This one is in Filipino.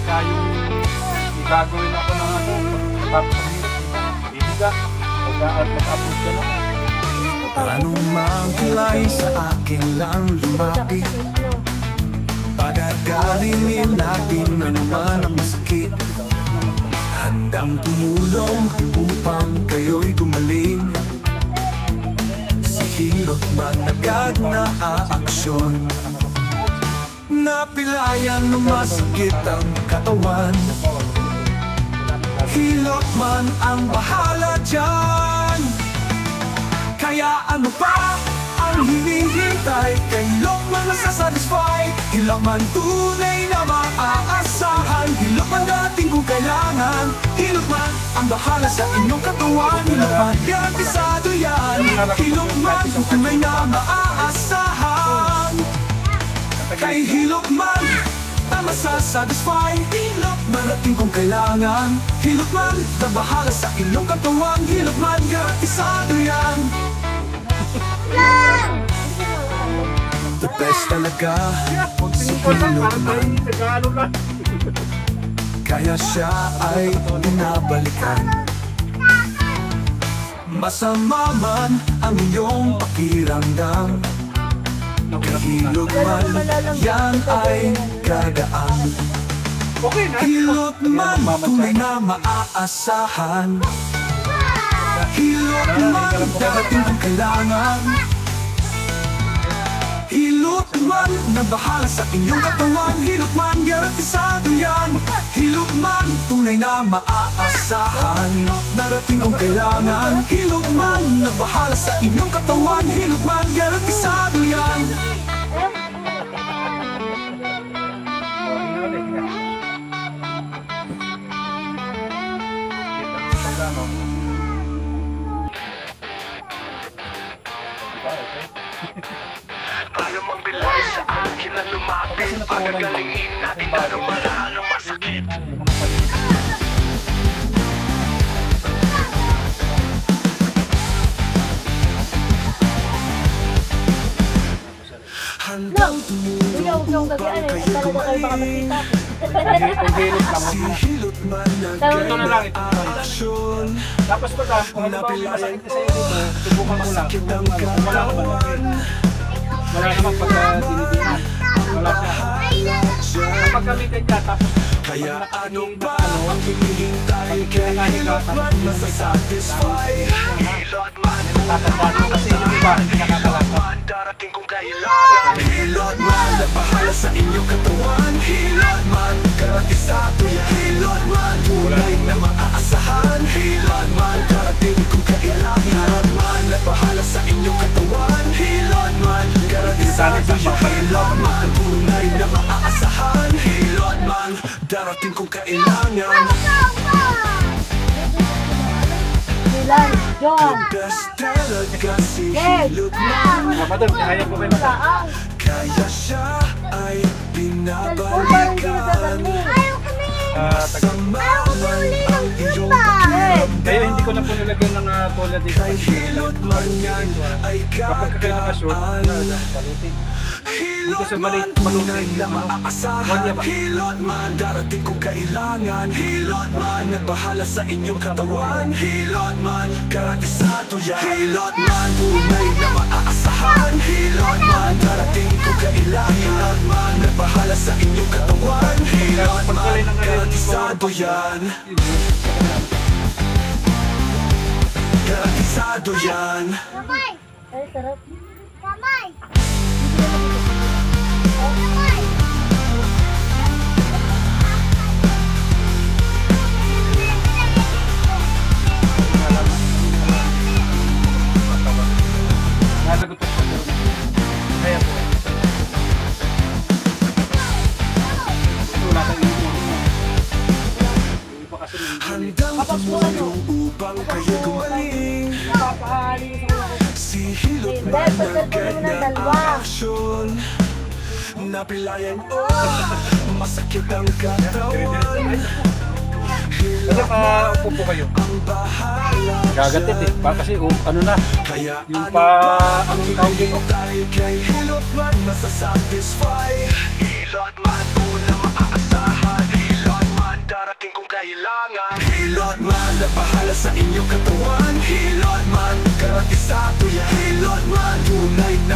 pagka yung gagawin ako ng ano, pagpapahirap, ibiga, pagka-upload ka na. Anong mang kilay sa akin lang lumapit, pagkakalinin natin naman ang masakit. Handang tumulong upang kayo'y gumaling. Si Hilot man agad na aaksyon, napilayan ng masakit ang katawan. Hilot man ang bahala dyan. Kaya ano pa ang hinihintay? Kay Hilot man nasasatisfy. Hilot man tunay na maaasahan. Hilot man dating kung kailangan. Hilot man ang bahala sa inyong katawan. Hilot man garantisado yan. Hilot man kung tunay na maaasahan. Kay Hilot man ang masasatisfy. Hilot man dating kung kailangan. Hilot man na bahala sa inyong katawan. Hilot man garantisado yan. The best talaga si Hilot man. Kaya siya ay binabalikan. Masama man ang iyong pakiramdam, Hilot man yan ay gagaan. Hilot man tunay na maaasahan. Hilot man dating kung kailangan. Hilot man na bahala sa inyong katawan. Hilot man garantisado yan. Hilot man tunay na maaasahan. Darating kung kailangan. Hilot man na bahala sa inyong katawan. Hilot man garantisado yan. Ayaw magbilay sa akin na lumapit, pagagalingin natin na naman ang masakit. Handang tumulong upang kayo gumaling. Si Hilot man nagkay aksyon. Tapos pag kung ano ba masakit sa iyo, subukan mo lang. Wala ka ba? Wala naman pagka-dinidinan. Wala siya. Kapag kami kanya, tapos kaya ano ba ang hinihintay? Kay Hilot man masasatisfy. Hilot man, tatandaan mo kasi yung iba, hindi nakakalakot. darating kung kailangan. Hilot man na bahala sa inyong katawan. Hilot man garantisado yan. Hilot man tunay na maaasahan. Hilot man darating kung kailangan. Hilot man na bahala sa inyong katawan. Hilot man garantisado yan. Hilot man tunay na maaasahan. Hilot man darating kung kailangan. John! Best talaga si Hilot man. Madam, kaya ko ba yung madam? Kaya siya ay binabalikan. Masama man ang iyong pakiramdam. Kaya hindi ko na po nilagyan ng cola dito. Kay Hilot man yan ay Kapag kayo nakashoot, gagaan. palutin. Hilot man tunay na maaasahan. Hilot man darating kung kailangan. Hilot man nagbahala sa inyong katawan. Hilot man garantisado yan. Hilot man tunay na maaasahan. Hilot man darating kung kailangan. Hilot man nagbahala sa inyong katawan. Hilot man garantisado yan. Garantisado yan. Kamay! Ay, sarap. Kamay! Kamay! Nasagot ko po. Kaya po. Wala tayong iba kasi Handang tumulong upang kayo gumaling. Si Hilot man agad na aksyon. Napilayan masakit ang katawan. Kasi pa-upo po kayo. Ang bahala Gagatit eh. Kasi ano na. kaya Yung ano pa... ba ang Anong tawag yun? hinihintay? Kay Hilot man masasatisfy. Hilot man, una maaasahan. Hilot na bahala sa inyong katawan. Hilot man, karatisato yan. Hilot man, tunay na